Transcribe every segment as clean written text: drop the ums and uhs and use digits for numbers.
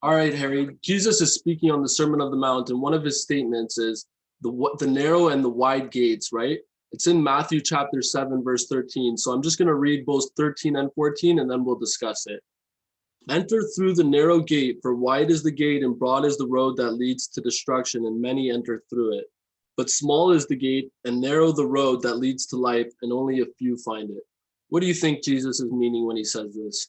All right, Harry. Jesus is speaking on the Sermon on the Mount, and one of his statements is the narrow and the wide gates, right? It's in Matthew chapter 7, verse 13. So I'm just going to read both 13 and 14, and then we'll discuss it. Enter through the narrow gate, for wide is the gate and broad is the road that leads to destruction, and many enter through it. But small is the gate and narrow the road that leads to life, and only a few find it. What do you think Jesus is meaning when he says this?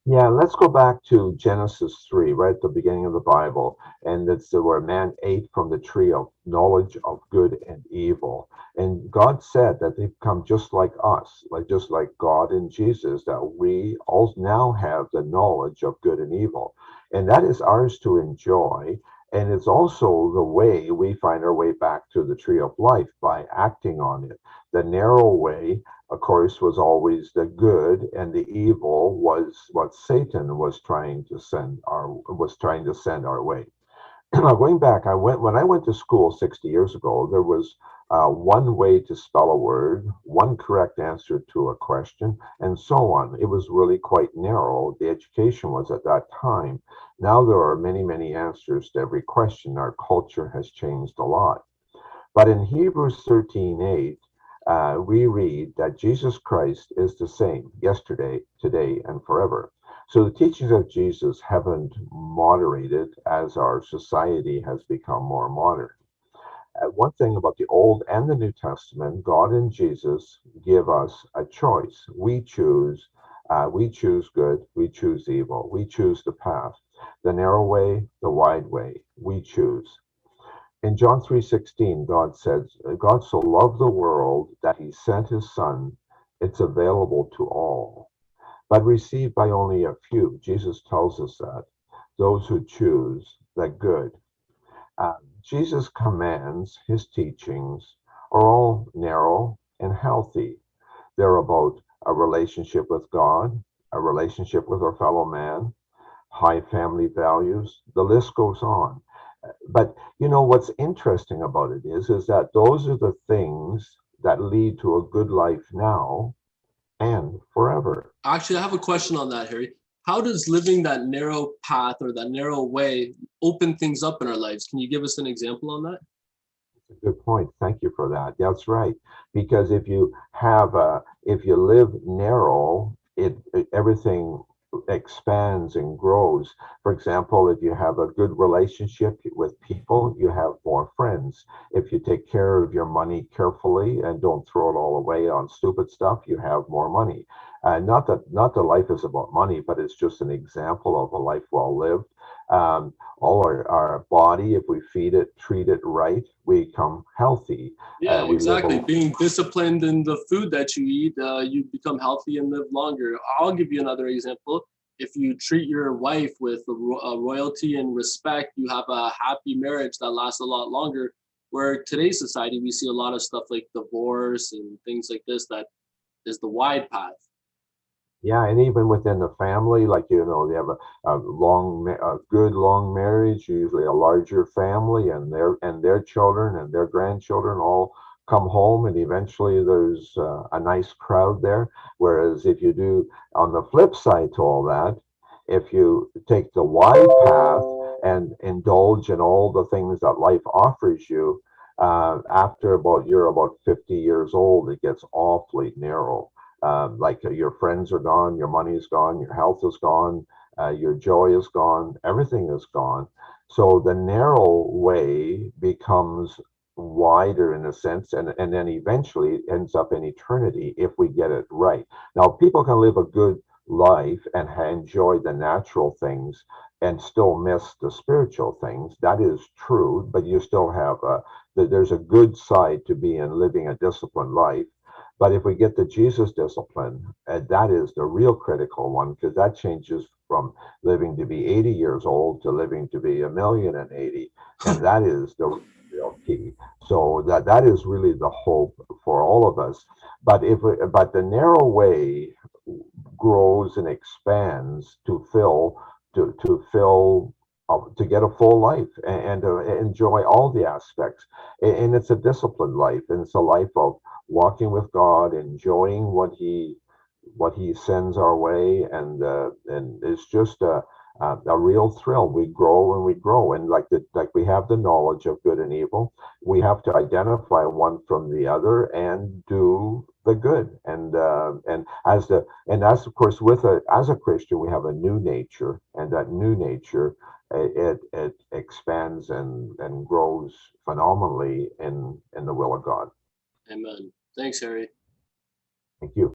Yeah, let's go back to Genesis 3, right at the beginning of the Bible. And it's where man ate from the tree of knowledge of good and evil. And God said that they become just like us, like just like God and Jesus, that we all now have the knowledge of good and evil. And that is ours to enjoy. And it's also the way we find our way back to the tree of life by acting on it. The narrow way, of course, was always the good, and the evil was what Satan was trying to send our way. Going back, I went when I went to school 60 years ago. There was one way to spell a word, one correct answer to a question, and so on. It was really quite narrow. The education was at that time. Now there are many, many answers to every question. Our culture has changed a lot. But in Hebrews 13:8, we read that Jesus Christ is the same yesterday, today, and forever. So the teachings of Jesus haven't moderated as our society has become more modern. One thing about the Old and the New Testament, God and Jesus give us a choice. We choose good, we choose evil, we choose the path, the narrow way, the wide way. We choose. In John 3:16, God says, God so loved the world that he sent his son. It's available to all, but received by only a few. Jesus tells us that. Those who choose the good. Jesus' commands, his teachings, are all narrow and healthy. They're about a relationship with God, a relationship with our fellow man, high family values. The list goes on. But you know what's interesting about it is that those are the things that lead to a good life now and forever. Actually, I have a question on that, Harry. How does living that narrow path or that narrow way open things up in our lives? Can you give us an example on that? That's a good point. Thank you for that. That's right. Because if you live narrow, everything expands and grows. For example, if you have a good relationship with people, you have more friends. If you take care of your money carefully and don't throw it all away on stupid stuff, you have more money. Not that life is about money, but it's just an example of a life well lived. All our body, if we feed it, treat it right, we become healthy. Yeah, We live exactly. a Being disciplined in the food that you eat, you become healthy and live longer. I'll give you another example. If you treat your wife with royalty and respect, you have a happy marriage that lasts a lot longer. Where today's society, we see a lot of stuff like divorce and things like this that is the wide path. Yeah, and even within the family, like they have a good long marriage, usually a larger family, and their children and their grandchildren all come home, and eventually there's a nice crowd there. Whereas if you do on the flip side to all that, if you take the wide path and indulge in all the things that life offers you, after you're about 50 years old, it gets awfully narrow. Your friends are gone, your money is gone, your health is gone, your joy is gone, everything is gone. So the narrow way becomes wider in a sense, and then eventually it ends up in eternity if we get it right. Now, people can live a good life and enjoy the natural things and still miss the spiritual things. That is true, but you still have there's a good side to being living a disciplined life. But if we get the Jesus discipline, that is the real critical one because that changes from living to be 80 years old to living to be 1,000,080, and that is the real key. So that is really the hope for all of us. But the narrow way grows and expands to get a full life and to enjoy all the aspects. And it's a disciplined life, and it's a life of walking with God, enjoying what He sends our way, and it's just a real thrill. We grow and we grow, and like we have the knowledge of good and evil. We have to identify one from the other and do the good. And as of course as a Christian, we have a new nature, and that new nature it expands and grows phenomenally in the will of God. Amen. Thanks, Harry. Thank you.